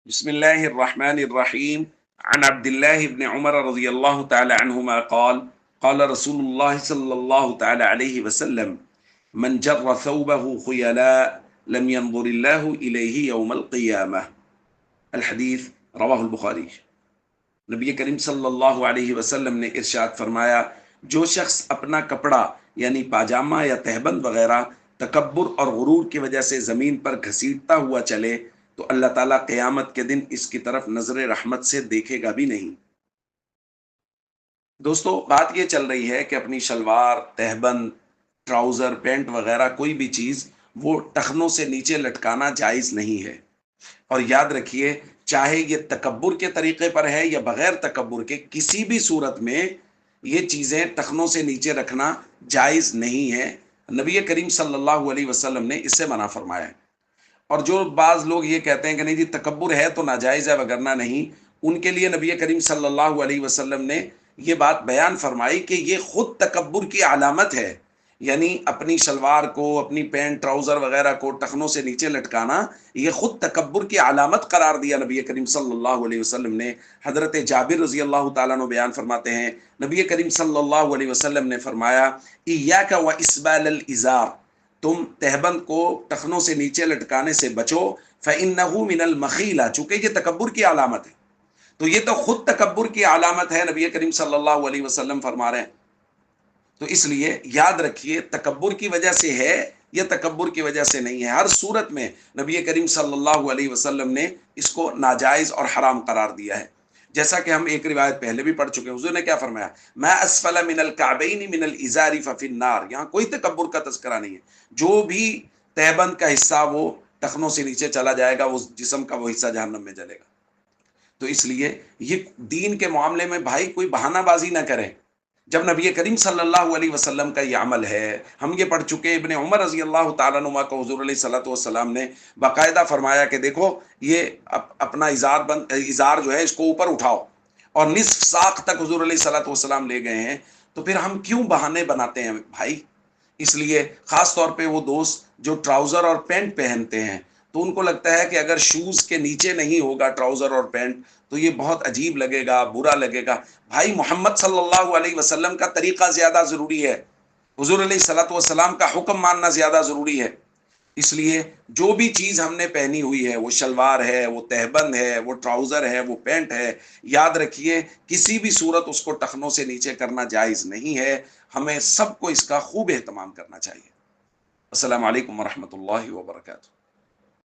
بسم الله الرحمن الرحيم. عن عبد الله بن عمر رضي الله تعالى عنهما قال قال رسول الله صلى الله تعالى عليه وسلم من جر ثوبه خيلاء لم ينظر الله إليه يوم القيامة. الحدیث رواہ البخاری۔ نبی کریم صلی اللہ علیہ وسلم نے ارشاد فرمایا، جو شخص اپنا کپڑا یعنی پاجامہ یا تہبند وغیرہ تکبر اور غرور کی وجہ سے زمین پر گھسیٹتا ہوا چلے تو اللہ تعالیٰ قیامت کے دن اس کی طرف نظر رحمت سے دیکھے گا بھی نہیں۔ دوستو، بات یہ چل رہی ہے کہ اپنی شلوار، تہبند، ٹراؤزر، پینٹ وغیرہ کوئی بھی چیز وہ ٹخنوں سے نیچے لٹکانا جائز نہیں ہے۔ اور یاد رکھیے، چاہے یہ تکبر کے طریقے پر ہے یا بغیر تکبر کے، کسی بھی صورت میں یہ چیزیں ٹخنوں سے نیچے رکھنا جائز نہیں ہے۔ نبی کریم صلی اللہ علیہ وسلم نے اس سے منع فرمایا ہے۔ اور جو بعض لوگ یہ کہتے ہیں کہ نہیں جی تکبر ہے تو ناجائز ہے وگرنہ نہیں، ان کے لیے نبی کریم صلی اللہ علیہ وسلم نے یہ بات بیان فرمائی کہ یہ خود تکبر کی علامت ہے، یعنی اپنی شلوار کو، اپنی پینٹ، ٹراؤزر وغیرہ کو ٹخنوں سے نیچے لٹکانا یہ خود تکبر کی علامت قرار دیا نبی کریم صلی اللہ علیہ وسلم نے۔ حضرت جابر رضی اللہ تعالیٰ عنہ بیان فرماتے ہیں، نبی کریم صلی اللہ علیہ وسلم نے فرمایا، ایاک و اسبال الازار، تم تہبند کو ٹخنوں سے نیچے لٹکانے سے بچو، فإنہ من المخیلہ، چونکہ یہ تکبر کی علامت ہے۔ تو یہ تو خود تکبر کی علامت ہے، نبی کریم صلی اللہ علیہ وسلم فرما رہے ہیں۔ تو اس لیے یاد رکھیے، تکبر کی وجہ سے ہے یا تکبر کی وجہ سے نہیں ہے، ہر صورت میں نبی کریم صلی اللہ علیہ وسلم نے اس کو ناجائز اور حرام قرار دیا ہے۔ جیسا کہ ہم ایک روایت پہلے بھی پڑھ چکے ہیں، حضور نے کیا فرمایا، ما اسفل من الکعبین من الازار ففی النار، یہاں کوئی تکبر کا تذکرہ نہیں ہے۔ جو بھی تہبند کا حصہ وہ ٹخنوں سے نیچے چلا جائے گا، وہ جسم کا وہ حصہ جہنم میں جلے گا۔ تو اس لیے یہ دین کے معاملے میں بھائی کوئی بہانہ بازی نہ کریں۔ جب نبی کریم صلی اللہ علیہ وسلم کا یہ عمل ہے، ہم یہ پڑھ چکے، ابن عمر رضی اللہ تعالیٰ عنہ کو حضور علیہ الصلوۃ والسلام نے باقاعدہ فرمایا کہ دیکھو یہ اپنا ازار جو ہے اس کو اوپر اٹھاؤ، اور نصف ساق تک حضور علیہ الصلوۃ والسلام لے گئے ہیں۔ تو پھر ہم کیوں بہانے بناتے ہیں بھائی؟ اس لیے خاص طور پہ وہ دوست جو ٹراؤزر اور پینٹ پہنتے ہیں، تو ان کو لگتا ہے کہ اگر شوز کے نیچے نہیں ہوگا ٹراؤزر اور پینٹ تو یہ بہت عجیب لگے گا، برا لگے گا۔ بھائی محمد صلی اللہ علیہ وسلم کا طریقہ زیادہ ضروری ہے، حضور علیہ الصلوۃ والسلام کا حکم ماننا زیادہ ضروری ہے۔ اس لیے جو بھی چیز ہم نے پہنی ہوئی ہے، وہ شلوار ہے، وہ تہبند ہے، وہ ٹراؤزر ہے، وہ پینٹ ہے، یاد رکھیے کسی بھی صورت اس کو ٹخنوں سے نیچے کرنا جائز نہیں ہے۔ ہمیں سب کو اس کا خوب اہتمام کرنا چاہیے۔ السلام علیکم ورحمۃ اللہ وبرکاتہ۔